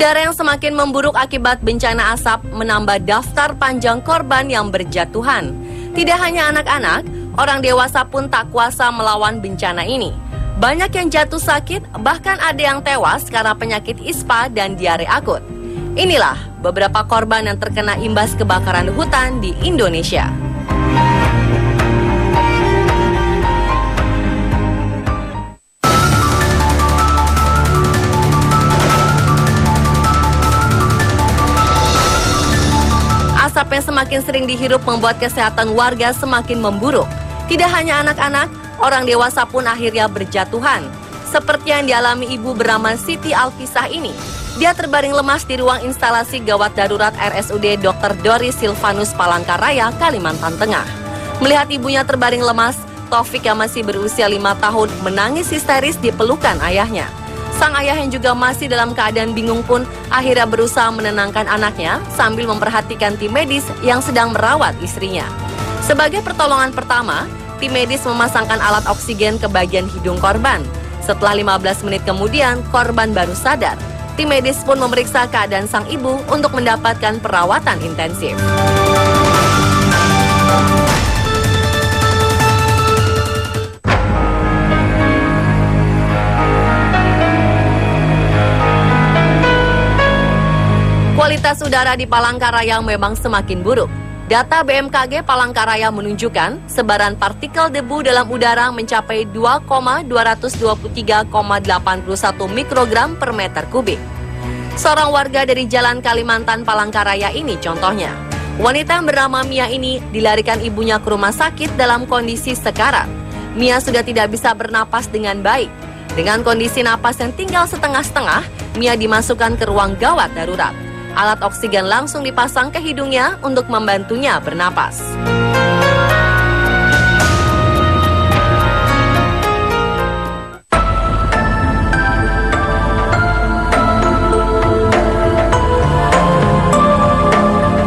Udara yang semakin memburuk akibat bencana asap menambah daftar panjang korban yang berjatuhan. Tidak hanya anak-anak, orang dewasa pun tak kuasa melawan bencana ini. Banyak yang jatuh sakit, bahkan ada yang tewas karena penyakit ispa dan diare akut. Inilah beberapa korban yang terkena imbas kebakaran hutan di Indonesia. Asap yang semakin sering dihirup membuat kesehatan warga semakin memburuk. Tidak hanya anak-anak, orang dewasa pun akhirnya berjatuhan. Seperti yang dialami ibu bernama Siti Alfisah ini. Dia terbaring lemas di ruang instalasi gawat darurat RSUD Dr. Doris Silvanus Palangkaraya, Kalimantan Tengah. Melihat ibunya terbaring lemas, Taufik yang masih berusia 5 tahun menangis histeris di pelukan ayahnya. Sang ayah yang juga masih dalam keadaan bingung pun akhirnya berusaha menenangkan anaknya sambil memperhatikan tim medis yang sedang merawat istrinya. Sebagai pertolongan pertama, tim medis memasangkan alat oksigen ke bagian hidung korban. Setelah 15 menit kemudian, korban baru sadar. Tim medis pun memeriksa keadaan sang ibu untuk mendapatkan perawatan intensif. Kualitas udara di Palangkaraya memang semakin buruk. Data BMKG Palangkaraya menunjukkan sebaran partikel debu dalam udara mencapai 2,223,81 mikrogram per meter kubik. Seorang warga dari Jalan Kalimantan Palangkaraya ini contohnya. Wanita yang bernama Mia ini dilarikan ibunya ke rumah sakit dalam kondisi sekarat. Mia sudah tidak bisa bernapas dengan baik. Dengan kondisi napas yang tinggal setengah-setengah, Mia dimasukkan ke ruang gawat darurat. Alat oksigen langsung dipasang ke hidungnya untuk membantunya bernapas.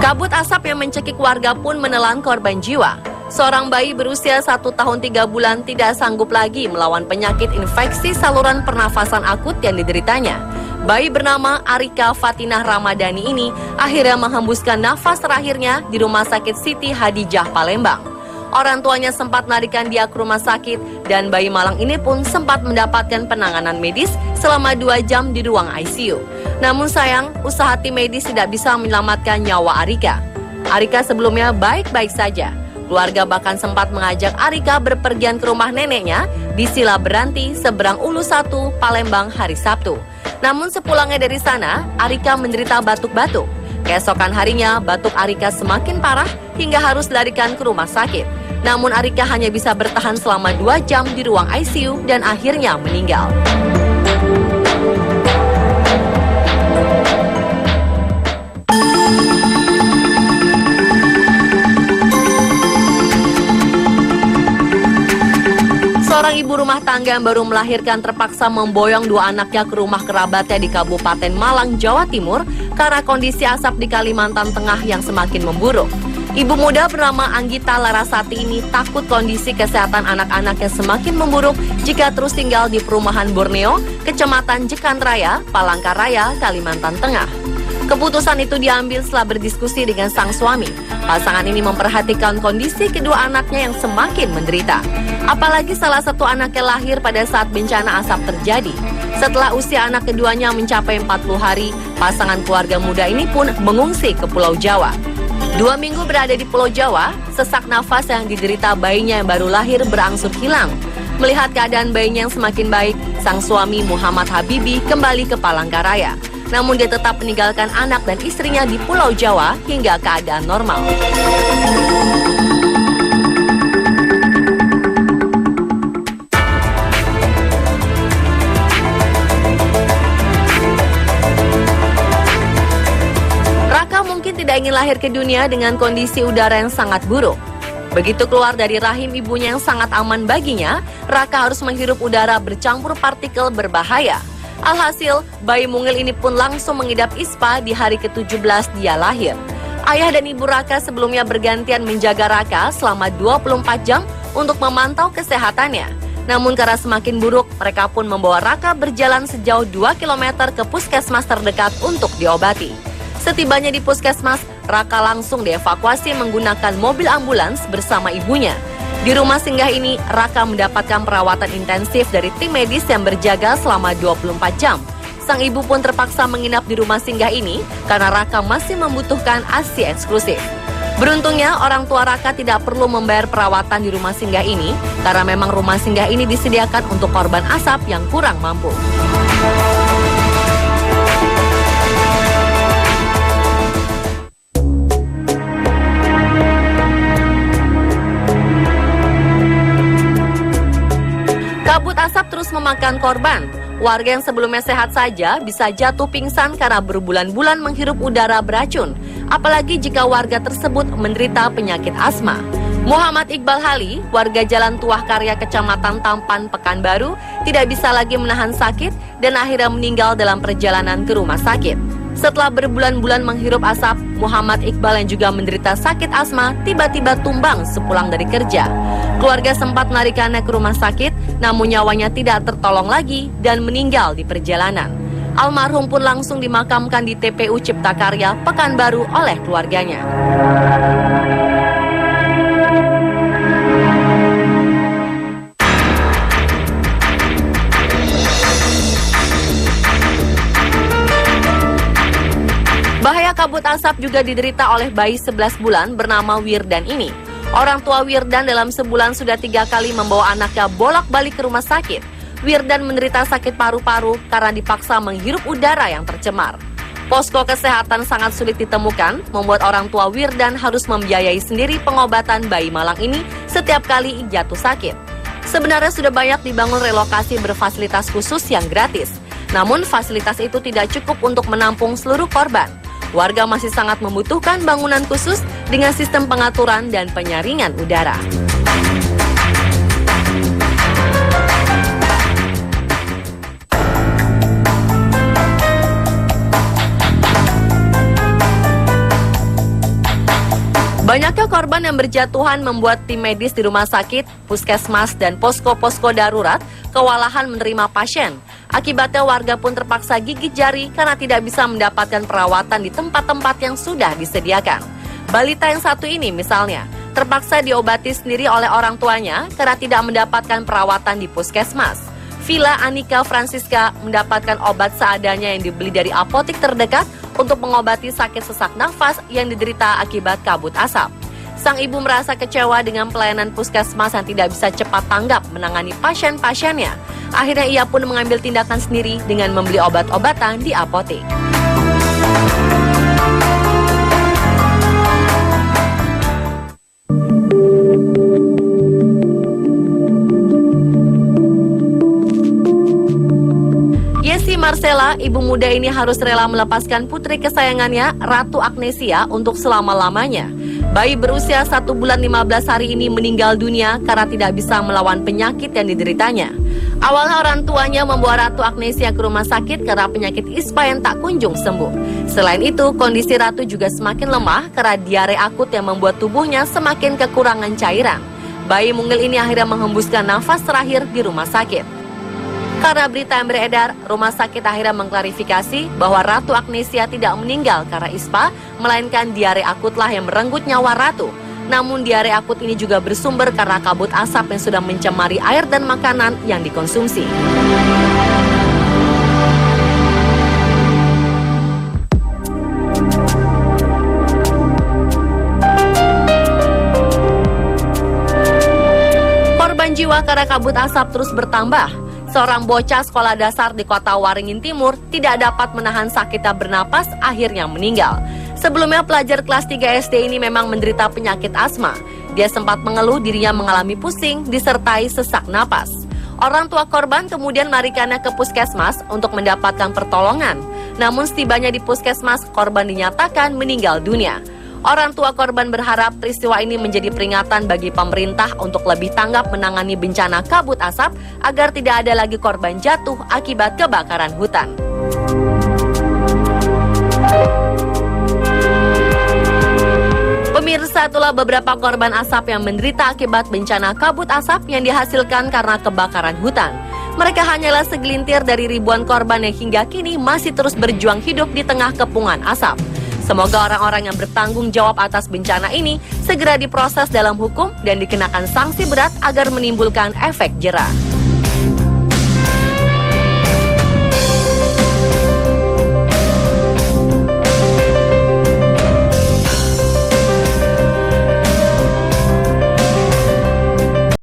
Kabut asap yang mencekik warga pun menelan korban jiwa. Seorang bayi berusia 1 tahun 3 bulan tidak sanggup lagi melawan penyakit infeksi saluran pernafasan akut yang dideritanya. Bayi bernama Arika Fatinah Ramadhani ini akhirnya menghembuskan nafas terakhirnya di Rumah Sakit Siti Hadijah, Palembang. Orang tuanya sempat melarikan dia ke rumah sakit dan bayi malang ini pun sempat mendapatkan penanganan medis selama 2 jam di ruang ICU. Namun sayang, usaha tim medis tidak bisa menyelamatkan nyawa Arika. Arika sebelumnya baik-baik saja. Keluarga bahkan sempat mengajak Arika berpergian ke rumah neneknya di Sila Beranti, seberang Ulu 1, Palembang hari Sabtu. Namun sepulangnya dari sana, Arika menderita batuk-batuk. Keesokan harinya, batuk Arika semakin parah hingga harus dilarikan ke rumah sakit. Namun Arika hanya bisa bertahan selama 2 jam di ruang ICU dan akhirnya meninggal. Seorang ibu rumah tangga yang baru melahirkan terpaksa memboyong 2 anaknya ke rumah kerabatnya di Kabupaten Malang, Jawa Timur karena kondisi asap di Kalimantan Tengah yang semakin memburuk. Ibu muda bernama Anggita Larasati ini takut kondisi kesehatan anak-anaknya semakin memburuk jika terus tinggal di perumahan Borneo, Kecamatan Jekanraya, Palangkaraya, Kalimantan Tengah. Keputusan itu diambil setelah berdiskusi dengan sang suami. Pasangan ini memperhatikan kondisi kedua anaknya yang semakin menderita. Apalagi salah satu anaknya lahir pada saat bencana asap terjadi. Setelah usia anak keduanya mencapai 40 hari, pasangan keluarga muda ini pun mengungsi ke Pulau Jawa. 2 minggu berada di Pulau Jawa, sesak nafas yang diderita bayinya yang baru lahir berangsur hilang. Melihat keadaan bayinya yang semakin baik, sang suami Muhammad Habibi kembali ke Palangkaraya. Namun dia tetap meninggalkan anak dan istrinya di Pulau Jawa hingga keadaan normal. Raka mungkin tidak ingin lahir ke dunia dengan kondisi udara yang sangat buruk. Begitu keluar dari rahim ibunya yang sangat aman baginya, Raka harus menghirup udara bercampur partikel berbahaya. Alhasil, bayi mungil ini pun langsung mengidap ispa di hari ke-17 dia lahir. Ayah dan ibu Raka sebelumnya bergantian menjaga Raka selama 24 jam untuk memantau kesehatannya. Namun karena semakin buruk, mereka pun membawa Raka berjalan sejauh 2 km ke puskesmas terdekat untuk diobati. Setibanya di puskesmas, Raka langsung dievakuasi menggunakan mobil ambulans bersama ibunya. Di rumah singgah ini, Raka mendapatkan perawatan intensif dari tim medis yang berjaga selama 24 jam. Sang ibu pun terpaksa menginap di rumah singgah ini karena Raka masih membutuhkan ASI eksklusif. Beruntungnya, orang tua Raka tidak perlu membayar perawatan di rumah singgah ini karena memang rumah singgah ini disediakan untuk korban asap yang kurang mampu. Kabut asap terus memakan korban. Warga yang sebelumnya sehat saja bisa jatuh pingsan karena berbulan-bulan menghirup udara beracun, apalagi jika warga tersebut menderita penyakit asma. Muhammad Iqbal Hali, warga Jalan Tuah Karya Kecamatan Tampan, Pekanbaru, tidak bisa lagi menahan sakit dan akhirnya meninggal dalam perjalanan ke rumah sakit. Setelah berbulan-bulan menghirup asap, Muhammad Iqbal yang juga menderita sakit asma tiba-tiba tumbang sepulang dari kerja. Keluarga sempat melarikannya ke rumah sakit, namun nyawanya tidak tertolong lagi dan meninggal di perjalanan. Almarhum pun langsung dimakamkan di TPU Cipta Karya, Pekanbaru oleh keluarganya. Bahaya kabut asap juga diderita oleh bayi 11 bulan bernama Wirdan ini. Orang tua Wirdan dalam sebulan sudah 3 kali membawa anaknya bolak-balik ke rumah sakit. Wirdan menderita sakit paru-paru karena dipaksa menghirup udara yang tercemar. Posko kesehatan sangat sulit ditemukan, membuat orang tua Wirdan harus membiayai sendiri pengobatan bayi malang ini setiap kali jatuh sakit. Sebenarnya sudah banyak dibangun relokasi berfasilitas khusus yang gratis. Namun fasilitas itu tidak cukup untuk menampung seluruh korban. Warga masih sangat membutuhkan bangunan khusus dengan sistem pengaturan dan penyaringan udara. Banyaknya korban yang berjatuhan membuat tim medis di rumah sakit, puskesmas, dan posko-posko darurat kewalahan menerima pasien. Akibatnya warga pun terpaksa gigit jari karena tidak bisa mendapatkan perawatan di tempat-tempat yang sudah disediakan. Balita yang satu ini misalnya, terpaksa diobati sendiri oleh orang tuanya karena tidak mendapatkan perawatan di puskesmas. Villa Anika Francisca mendapatkan obat seadanya yang dibeli dari apotek terdekat untuk mengobati sakit sesak nafas yang diderita akibat kabut asap. Sang ibu merasa kecewa dengan pelayanan puskesmas yang tidak bisa cepat tanggap menangani pasien-pasiennya. Akhirnya ia pun mengambil tindakan sendiri dengan membeli obat-obatan di apotek. Yesi Marcella, ibu muda ini harus rela melepaskan putri kesayangannya, Ratu Agnesia, untuk selama-lamanya. Bayi berusia 1 bulan 15 hari ini meninggal dunia karena tidak bisa melawan penyakit yang dideritanya. Awalnya orang tuanya membawa Ratu Agnesia ke rumah sakit karena penyakit ispa yang tak kunjung sembuh. Selain itu, kondisi Ratu juga semakin lemah karena diare akut yang membuat tubuhnya semakin kekurangan cairan. Bayi mungil ini akhirnya menghembuskan nafas terakhir di rumah sakit. Karena berita yang beredar, rumah sakit akhirnya mengklarifikasi bahwa Ratu Agnesia tidak meninggal karena ispa, melainkan diare akutlah yang merenggut nyawa Ratu. Namun diare akut ini juga bersumber karena kabut asap yang sudah mencemari air dan makanan yang dikonsumsi. Korban jiwa karena kabut asap terus bertambah. Seorang bocah sekolah dasar di kota Waringin Timur tidak dapat menahan sakitnya bernapas, akhirnya meninggal. Sebelumnya pelajar kelas 3 SD ini memang menderita penyakit asma. Dia sempat mengeluh dirinya mengalami pusing disertai sesak napas. Orang tua korban kemudian melarikannya ke puskesmas untuk mendapatkan pertolongan. Namun setibanya di puskesmas, korban dinyatakan meninggal dunia. Orang tua korban berharap peristiwa ini menjadi peringatan bagi pemerintah untuk lebih tanggap menangani bencana kabut asap agar tidak ada lagi korban jatuh akibat kebakaran hutan. Pemirsa Pemirsa, itulah beberapa korban asap yang menderita akibat bencana kabut asap yang dihasilkan karena kebakaran hutan. Mereka hanyalah segelintir dari ribuan korban yang hingga kini masih terus berjuang hidup di tengah kepungan asap. Semoga orang-orang yang bertanggung jawab atas bencana ini segera diproses dalam hukum dan dikenakan sanksi berat agar menimbulkan efek jera.